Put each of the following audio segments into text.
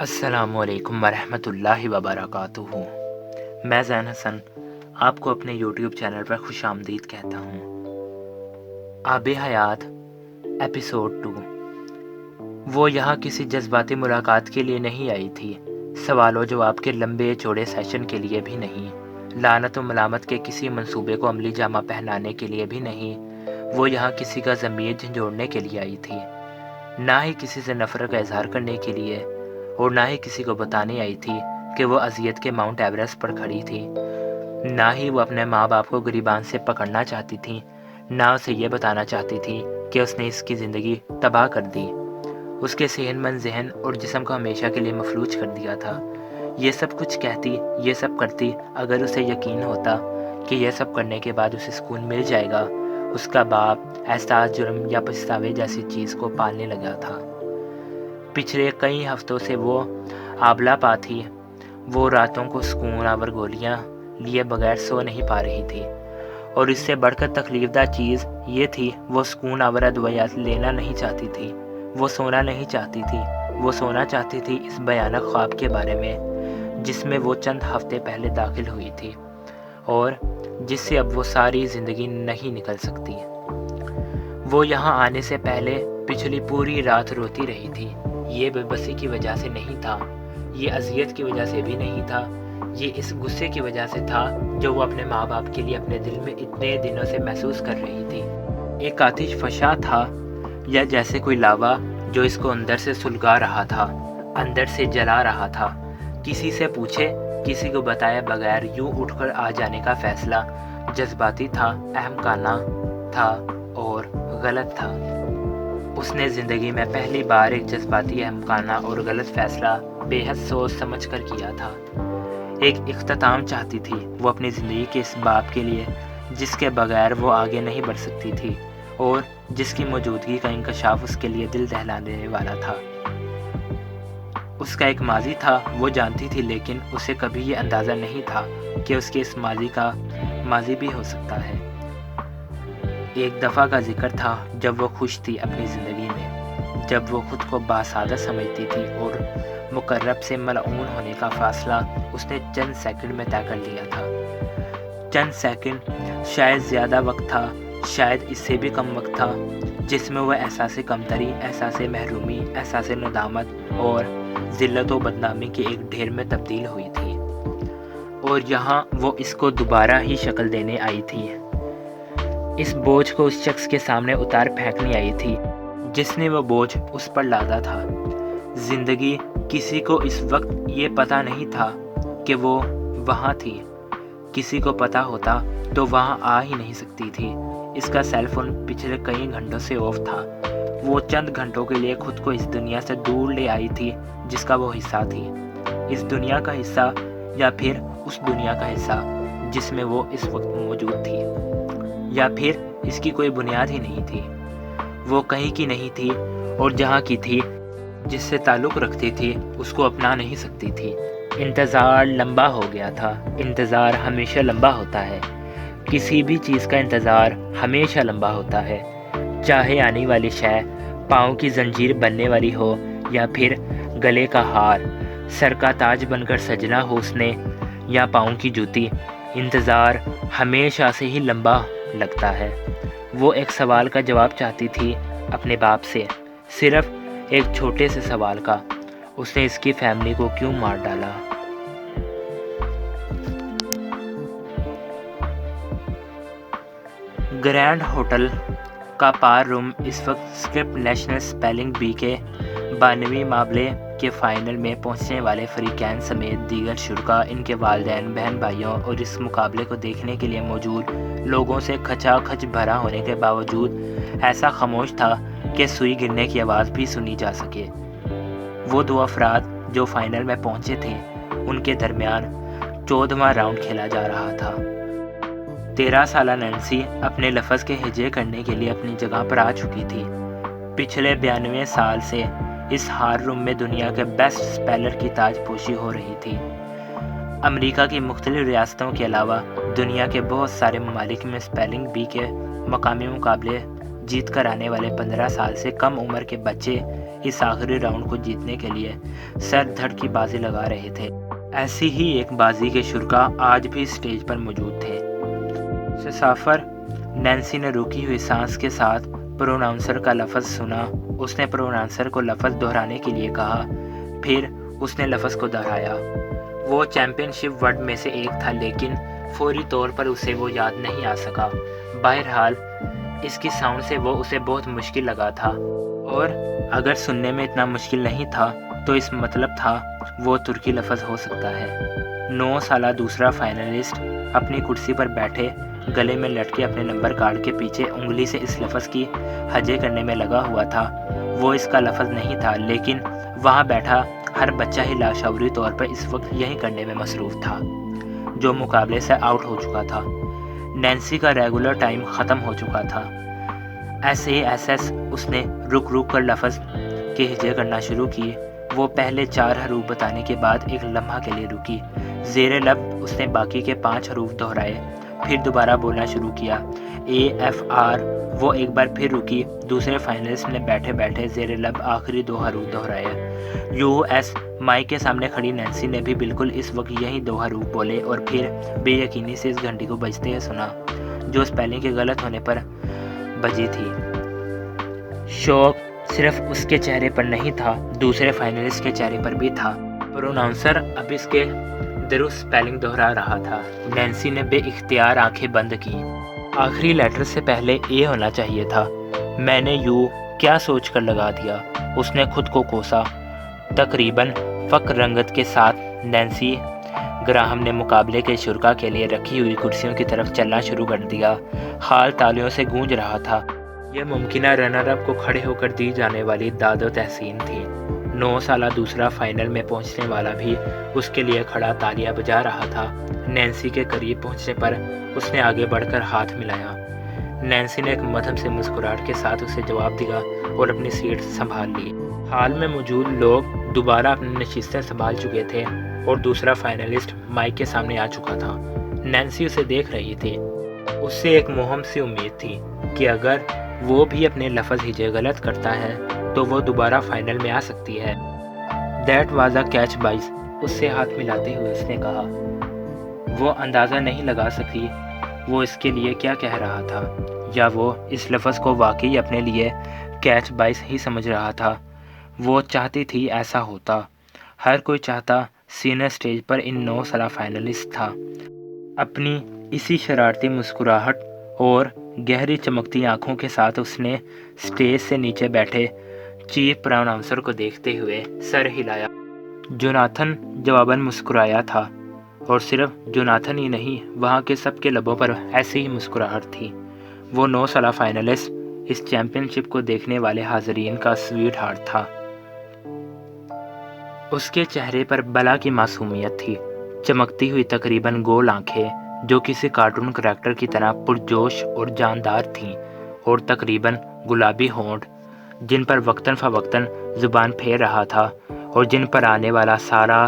السلام علیکم ورحمۃ اللہ وبرکاتہ۔ میں زین حسن آپ کو اپنے یوٹیوب چینل پر خوش آمدید کہتا ہوں۔ آب حیات ایپیسوڈ 2۔ وہ یہاں کسی جذباتی ملاقات کے لیے نہیں آئی تھی، سوال و جواب کے لمبے چوڑے سیشن کے لیے بھی نہیں، لعنت و ملامت کے کسی منصوبے کو عملی جامہ پہنانے کے لیے بھی نہیں۔ وہ یہاں کسی کا ضمیر جھنجھوڑنے کے لیے آئی تھی، نہ ہی کسی سے نفرت کا اظہار کرنے کے لیے، اور نہ ہی کسی کو بتانے آئی تھی کہ وہ اذیت کے ماؤنٹ ایوریسٹ پر کھڑی تھی، نہ ہی وہ اپنے ماں باپ کو گریبان سے پکڑنا چاہتی تھی، نہ اسے یہ بتانا چاہتی تھی کہ اس نے اس کی زندگی تباہ کر دی، اس کے صحت مند ذہن اور جسم کو ہمیشہ کے لیے مفلوج کر دیا تھا۔ یہ سب کچھ کہتی، یہ سب کرتی اگر اسے یقین ہوتا کہ یہ سب کرنے کے بعد اسے سکون مل جائے گا۔ اس کا باپ احساس جرم یا پچھتاوے جیسی چیز کو پالنے لگا تھا۔ پچھلے کئی ہفتوں سے وہ آبلہ پا تھی، وہ راتوں کو سکون آور گولیاں لیے بغیر سو نہیں پا رہی تھی، اور اس سے بڑھ کر تکلیف دہ چیز یہ تھی وہ سکون آور ادویات لینا نہیں چاہتی تھی، وہ سونا نہیں چاہتی تھی، وہ سونا چاہتی تھی اس بھیانک خواب کے بارے میں جس میں وہ چند ہفتے پہلے داخل ہوئی تھی اور جس سے اب وہ ساری زندگی نہیں نکل سکتی۔ وہ یہاں آنے سے پہلے پچھلی پوری رات روتی رہی تھی۔ یہ بے بسی کی وجہ سے نہیں تھا، یہ اذیت کی وجہ سے بھی نہیں تھا، یہ اس غصے کی وجہ سے تھا جو وہ اپنے ماں باپ کے لیے اپنے دل میں اتنے دنوں سے محسوس کر رہی تھی۔ ایک آتش فشاں تھا، یا جیسے کوئی لاوا جو اس کو اندر سے سلگا رہا تھا، اندر سے جلا رہا تھا۔ کسی سے پوچھے، کسی کو بتائے بغیر یوں اٹھ کر آ جانے کا فیصلہ جذباتی تھا، احمقانہ تھا اور غلط تھا۔ اس نے زندگی میں پہلی بار ایک جذباتی، احمقانہ اور غلط فیصلہ بے حد سوچ سمجھ کر کیا تھا۔ ایک اختتام چاہتی تھی وہ اپنی زندگی کے اس باب کے لیے جس کے بغیر وہ آگے نہیں بڑھ سکتی تھی، اور جس کی موجودگی کا انکشاف اس کے لیے دل دہلانے والا تھا۔ اس کا ایک ماضی تھا، وہ جانتی تھی، لیکن اسے کبھی یہ اندازہ نہیں تھا کہ اس کے اس ماضی کا ماضی بھی ہو سکتا ہے۔ ایک دفعہ کا ذکر تھا جب وہ خوش تھی اپنی زندگی میں، جب وہ خود کو باسعادت سمجھتی تھی اور مقرب سے ملعون ہونے کا فاصلہ اس نے چند سیکنڈ میں طے کر لیا تھا۔ چند سیکنڈ، شاید زیادہ وقت تھا، شاید اس سے بھی کم وقت تھا، جس میں وہ احساس کمتری، احساس محرومی، احساس ندامت اور ذلت و بدنامی کے ایک ڈھیر میں تبدیل ہوئی تھی، اور یہاں وہ اس کو دوبارہ ہی شکل دینے آئی تھی۔ اس بوجھ کو اس شخص کے سامنے اتار پھینکنے آئی تھی جس نے وہ بوجھ اس پر لادا تھا۔ زندگی کسی کو اس وقت یہ پتہ نہیں تھا کہ وہ وہاں تھی، کسی کو پتہ ہوتا تو وہاں آ ہی نہیں سکتی تھی۔ اس کا سیل فون پچھلے کئی گھنٹوں سے آف تھا۔ وہ چند گھنٹوں کے لیے خود کو اس دنیا سے دور لے آئی تھی جس کا وہ حصہ تھی، اس دنیا کا حصہ، یا پھر اس دنیا کا حصہ جس میں وہ اس وقت موجود تھی، یا پھر اس کی کوئی بنیاد ہی نہیں تھی۔ وہ کہیں کی نہیں تھی، اور جہاں کی تھی، جس سے تعلق رکھتی تھی، اس کو اپنا نہیں سکتی تھی۔ انتظار لمبا ہو گیا تھا۔ انتظار ہمیشہ لمبا ہوتا ہے، کسی بھی چیز کا انتظار ہمیشہ لمبا ہوتا ہے، چاہے آنے والی شے پاؤں کی زنجیر بننے والی ہو یا پھر گلے کا ہار، سر کا تاج بن کر سجنا ہو اس نے، یا پاؤں کی جوتی۔ انتظار ہمیشہ سے ہی لمبا لگتا ہے۔ وہ ایک سوال کا جواب چاہتی تھی اپنے باپ سے، صرف ایک چھوٹے سے سوال کا، اس نے اس کی فیملی کو کیوں مار ڈالا؟ گرینڈ ہوٹل کا پار روم اس وقت سکرپٹ نیشنل اسپیلنگ بی کے 92ویں معاملے کے فائنل میں پہنچنے والے فریقین سمیت دیگر شرکاء، ان کے والدین، بہن بھائیوں اور اس مقابلے کو دیکھنے کے لیے موجود لوگوں سے کھچا کھچ بھرا ہونے کے باوجود ایسا خاموش تھا کہ سوئی گرنے کی آواز بھی سنی جا سکے۔ وہ دو افراد جو فائنل میں پہنچے تھے، ان کے درمیان 14واں راؤنڈ کھیلا جا رہا تھا۔ 13 سالہ نینسی اپنے لفظ کے ہجے کرنے کے لیے اپنی جگہ پر آ چکی تھی۔ پچھلے 92 سال سے اس ہار روم میں دنیا کے بیسٹ اسپیلر کی تاج پوشی ہو رہی تھی۔ امریکہ کی مختلف ریاستوں کے علاوہ دنیا کے بہت سارے ممالک میں اسپیلنگ بی کے مقامی مقابلے جیت کر آنے والے 15 سال سے کم عمر کے بچے اس آخری راؤنڈ کو جیتنے کے لیے سر دھڑ کی بازی لگا رہے تھے۔ ایسی ہی ایک بازی کے شرکا آج بھی اسٹیج پر موجود تھے۔ مسافر نینسی نے رکی ہوئی سانس کے ساتھ پروناؤنسر کا لفظ سنا۔ اس نے پروناؤنسر کو لفظ دہرانے کے لیے کہا، پھر اس نے لفظ کو دہرایا۔ وہ چیمپئن شپ ورڈ میں سے ایک تھا، لیکن فوری طور پر اسے وہ یاد نہیں آ سکا۔ بہرحال اس کی ساؤنڈ سے وہ اسے بہت مشکل لگا تھا، اور اگر سننے میں اتنا مشکل نہیں تھا تو اس مطلب تھا وہ ترکی لفظ ہو سکتا ہے۔ 9 سالہ دوسرا فائنلسٹ اپنی کرسی پر بیٹھے گلے میں لٹکے اپنے نمبر کارڈ کے پیچھے انگلی سے اس لفظ کی ہجے کرنے میں لگا ہوا تھا۔ وہ اس کا لفظ نہیں تھا، لیکن وہاں بیٹھا ہر بچہ ہی لاشعوری طور پر اس وقت یہی کرنے میں مصروف تھا، جو مقابلے سے آؤٹ ہو چکا تھا۔ نینسی کا ریگولر ٹائم ختم ہو چکا تھا۔ ایسے ہی اس نے رک کر لفظ کے ہجے کرنا شروع کیے۔ وہ پہلے 4 حروف بتانے کے بعد ایک لمحہ کے لیے رکی۔ زیر لب اس نے باقی کے 5 حروف دہرائے، پھر دوبارہ بولنا شروع کیا، AFR۔ وہ ایک بار پھر رکی۔ دوسرے فائنلسٹ نے بیٹھے بیٹھے زیر لب آخری 2 حروف دہرائے۔ US۔ مائک کے سامنے کھڑی نینسی نے بھی بالکل اس وقت یہی 2 حروف بولے اور پھر بے یقینی سے اس گھنٹی کو بجتے ہوئے سنا، جو اسپیلنگ کے غلط ہونے پر بجی تھی۔ شوق صرف اس کے چہرے پر نہیں تھا، دوسرے فائنلسٹ کے چہرے پر بھی تھا۔ پروناؤنسر اب اس کے درست اسپیلنگ دہرا رہا تھا۔ نینسی نے بے اختیار آنکھیں بند کی۔ آخری لیٹر سے پہلے A ہونا چاہیے تھا۔ میں نے U کیا سوچ کر لگا دیا، اس نے خود کو کوسا۔ تقریباً فقر رنگت کے ساتھ نینسی گراہم نے مقابلے کے شرکا کے لیے رکھی ہوئی کرسیوں کی طرف چلنا شروع کر دیا۔ ہال تالیوں سے گونج رہا تھا۔ یہ ممکنہ رنر اپ کو کھڑے ہو کر دی جانے والی داد و تحسین تھی۔ 9 سالہ دوسرا فائنل میں پہنچنے والا بھی اس کے لیے کھڑا تالیاں بجا رہا تھا۔ نینسی کے قریب پہنچنے پر اس نے آگے بڑھ کر ہاتھ ملایا۔ نینسی نے ایک مدھم سے مسکراہٹ کے ساتھ اسے جواب دیا اور اپنی سیٹ سنبھال لی۔ ہال میں موجود لوگ دوبارہ اپنی نشستیں سنبھال چکے تھے اور دوسرا فائنلسٹ مائک کے سامنے آ چکا تھا۔ نینسی اسے دیکھ رہی تھی۔ اس سے ایک مہم سی امید تھی کہ اگر وہ بھی اپنے لفظ ہجے غلط کرتا ہے تو وہ دوبارہ فائنل میں آ سکتی ہے۔ That was a catch boys, اس سے ہاتھ ملاتے ہوئے اس نے کہا۔ وہ اندازہ نہیں لگا سکی وہ اس کے لیے کیا کہہ رہا تھا، یا وہ اس لفظ کو واقعی اپنے لیے کیچ بائز ہی سمجھ رہا تھا۔ وہ چاہتی تھی ایسا ہوتا، ہر کوئی چاہتا سینئر سٹیج پر ان 9 سالہ فائنلسٹ تھا۔ اپنی اسی شرارتی مسکراہٹ اور گہری چمکتی آنکھوں کے ساتھ اس نے سٹیج سے نیچے بیٹھے چیف پروناؤنسر کو دیکھتے ہوئے سر ہلایا۔ جوناتھن جواباً مسکرایا تھا، اور صرف جوناتھن ہی نہیں، وہاں کے سب کے لبوں پر ایسی ہی مسکراہٹ تھی۔ وہ 9 سالہ فائنلسٹ اس چیمپئن شپ کو دیکھنے والے حاضرین کا سویٹ ہارٹ تھا۔ اس کے چہرے پر بلا کی معصومیت تھی، چمکتی ہوئی تقریباً گول آنکھیں جو کسی کارٹون کریکٹر کی طرح پرجوش اور جاندار تھیں، اور تقریباً گلابی ہونٹ جن پر وقتاً فوقتاً زبان پھیر رہا تھا، اور جن پر آنے والا سارا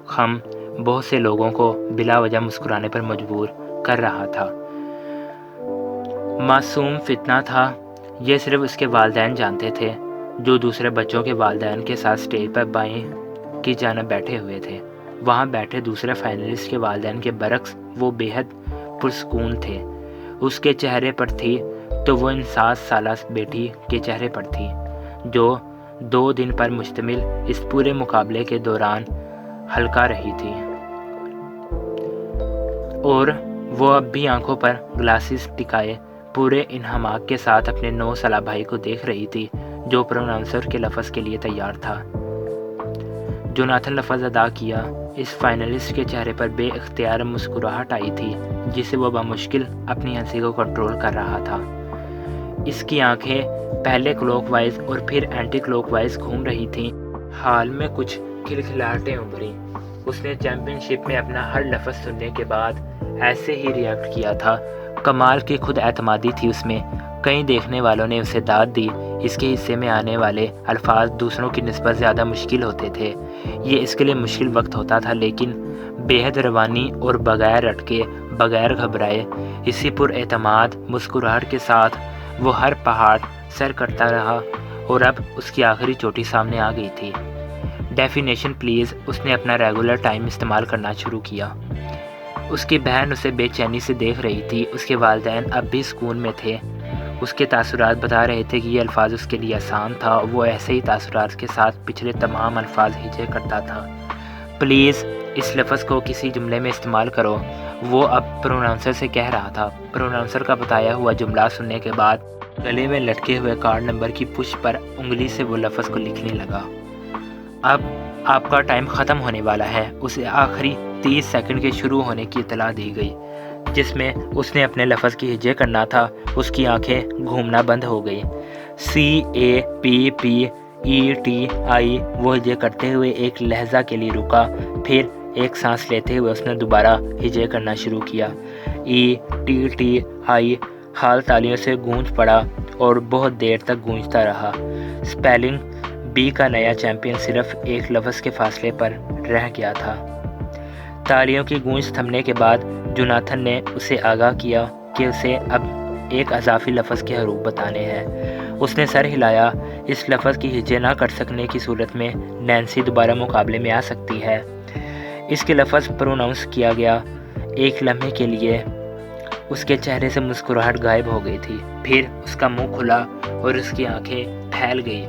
خم بہت سے لوگوں کو بلا وجہ مسکرانے پر مجبور کر رہا تھا۔ معصوم فتنہ تھا، یہ صرف اس کے والدین جانتے تھے، جو دوسرے بچوں کے والدین کے ساتھ سٹیج پر بائیں کی جانب بیٹھے ہوئے تھے۔ وہاں بیٹھے دوسرے فائنلسٹ کے والدین کے برعکس وہ بے حد پرسکون تھے۔ اس کے چہرے پر تھی تو وہ ان 7 سالہ بیٹی کے چہرے پر تھی، جو 2 دن پر مشتمل اس پورے مقابلے کے دوران ہلکا رہی تھی، اور وہ اب بھی آنکھوں پر گلاسز ٹکائے پورے انہماک کے ساتھ اپنے 9 سالہ بھائی کو دیکھ رہی تھی، جو پروناؤنسر کے لفظ کے لیے تیار تھا۔ جوناتھن لفظ ادا کیا۔ اس فائنلسٹ کے چہرے پر بے اختیار مسکراہٹ آئی تھی، جسے وہ بمشکل اپنی ہنسی کو کنٹرول کر رہا تھا۔ اس کی آنکھیں پہلے کلوک وائز اور پھر اینٹی کلوک وائز گھوم رہی تھیں۔ حال میں کچھ کھلکھلاہٹیں ابھریں۔ اس نے چیمپئن شپ میں اپنا ہر لفظ سننے کے بعد ایسے ہی ریئیکٹ کیا تھا۔ کمال کی خود اعتمادی تھی اس میں۔ کئی دیکھنے والوں نے اسے داد دی، اس کے حصے میں آنے والے الفاظ دوسروں کی نسبت زیادہ مشکل ہوتے تھے۔ یہ اس کے لیے مشکل وقت ہوتا تھا، لیکن بے حد روانی اور بغیر اٹکے، بغیر گھبرائے، اسی پر اعتماد مسکراہٹ کے ساتھ وہ ہر پہاڑ سر کرتا رہا اور اب اس کی آخری چوٹی سامنے آ گئی تھی۔ ڈیفینیشن پلیز اس نے اپنا ریگولر ٹائم استعمال کرنا شروع کیا۔ اس کی بہن اسے بے چینی سے دیکھ رہی تھی۔ اس کے والدین اب بھی سکون میں تھے۔ اس کے تاثرات بتا رہے تھے کہ یہ الفاظ اس کے لیے آسان تھا، وہ ایسے ہی تاثرات کے ساتھ پچھلے تمام الفاظ ہجے کرتا تھا۔ پلیز اس لفظ کو کسی جملے میں استعمال کرو، وہ اب پروناؤنسر سے کہہ رہا تھا۔ پروناؤنسر کا بتایا ہوا جملہ سننے کے بعد گلے میں لٹکے ہوئے کارڈ نمبر کی پشت پر انگلی سے وہ لفظ کو لکھنے لگا۔ اب آپ کا ٹائم ختم ہونے والا ہے، اسے آخری 30 سیکنڈ کے شروع ہونے کی اطلاع دی گئی۔ جس میں اس نے اپنے لفظ کی ہجے کرنا تھا، اس کی آنکھیں گھومنا بند ہو گئی۔ CAPPETI وہ ہجے کرتے ہوئے ایک لہجہ کے لیے رکا، پھر ایک سانس لیتے ہوئے اس نے دوبارہ ہجے کرنا شروع کیا۔ ETTI حال تالیوں سے گونج پڑا اور بہت دیر تک گونجتا رہا۔ سپیلنگ بی کا نیا چیمپئن صرف ایک لفظ کے فاصلے پر رہ گیا تھا۔ تالیوں کی گونج تھمنے کے بعد جوناتھن نے اسے آگاہ کیا کہ اسے اب ایک اضافی لفظ کے حروف بتانے ہیں۔ اس نے سر ہلایا۔ اس لفظ کی ہجے نہ کر سکنے کی صورت میں نینسی دوبارہ مقابلے میں آ سکتی ہے۔ اس کے لفظ پروناؤنس کیا گیا۔ ایک لمحے کے لیے اس کے چہرے سے مسکراہٹ غائب ہو گئی تھی، پھر اس کا منہ کھلا اور اس کی آنکھیں پھیل گئی۔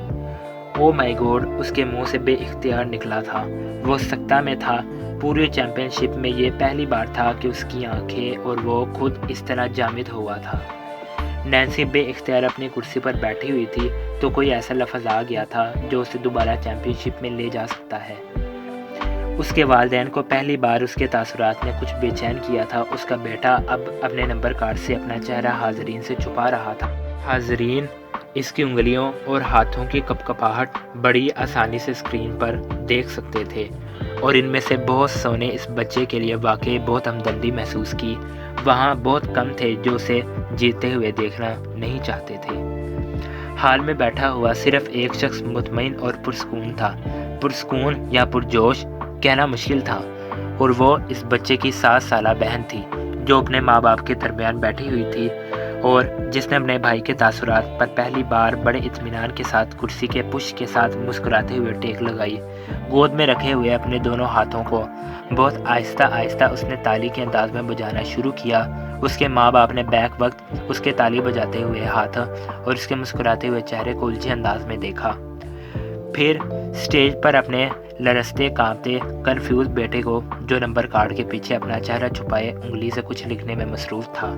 او مائی گاڈ، اس کے منہ سے بے اختیار نکلا تھا۔ وہ سکتہ میں تھا۔ پورے چیمپئن شپ میں یہ پہلی بار تھا کہ اس کی آنکھیں اور وہ خود اس طرح جامد ہوا تھا۔ نینسی بے اختیار اپنی کرسی پر بیٹھی ہوئی تھی تو کوئی ایسا لفظ آ گیا تھا جو اسے دوبارہ چیمپئن شپ میں لے جا سکتا ہے۔ اس کے والدین کو پہلی بار اس کے تاثرات نے کچھ بے چین کیا تھا۔ اس کا بیٹا اب اپنے نمبر کارڈ سے اپنا چہرہ حاضرین سے چھپا رہا تھا۔ حاضرین اس کی انگلیوں اور ہاتھوں کی کپکپاہٹ بڑی آسانی سے اسکرین پر دیکھ سکتے تھے، اور ان میں سے بہت سو نے اس بچے کے لیے واقعی بہت ہمدردی محسوس کی۔ وہاں بہت کم تھے جو اسے جیتے ہوئے دیکھنا نہیں چاہتے تھے۔ حال میں بیٹھا ہوا صرف ایک شخص مطمئن اور پرسکون تھا۔ پرسکون یا پرجوش کہنا مشکل تھا، اور وہ اس بچے کی 7 سالہ بہن تھی جو اپنے ماں باپ کے درمیان بیٹھی ہوئی تھی، اور جس نے اپنے بھائی کے تاثرات پر پہلی بار بڑے اطمینان کے ساتھ کرسی کے پشت کے ساتھ مسکراتے ہوئے ٹیک لگائی۔ گود میں رکھے ہوئے اپنے دونوں ہاتھوں کو بہت آہستہ آہستہ اس نے تالی کے انداز میں بجانا شروع کیا۔ اس کے ماں باپ نے بیک وقت اس کے تالی بجاتے ہوئے ہاتھ اور اس کے مسکراتے ہوئے چہرے کو الجھے انداز میں دیکھا۔ پھر سٹیج پر اپنے لرزتے کانپتے کنفیوز بیٹے کو، جو نمبر کارڈ کے پیچھے اپنا چہرہ چھپائے انگلی سے کچھ لکھنے میں مصروف تھا،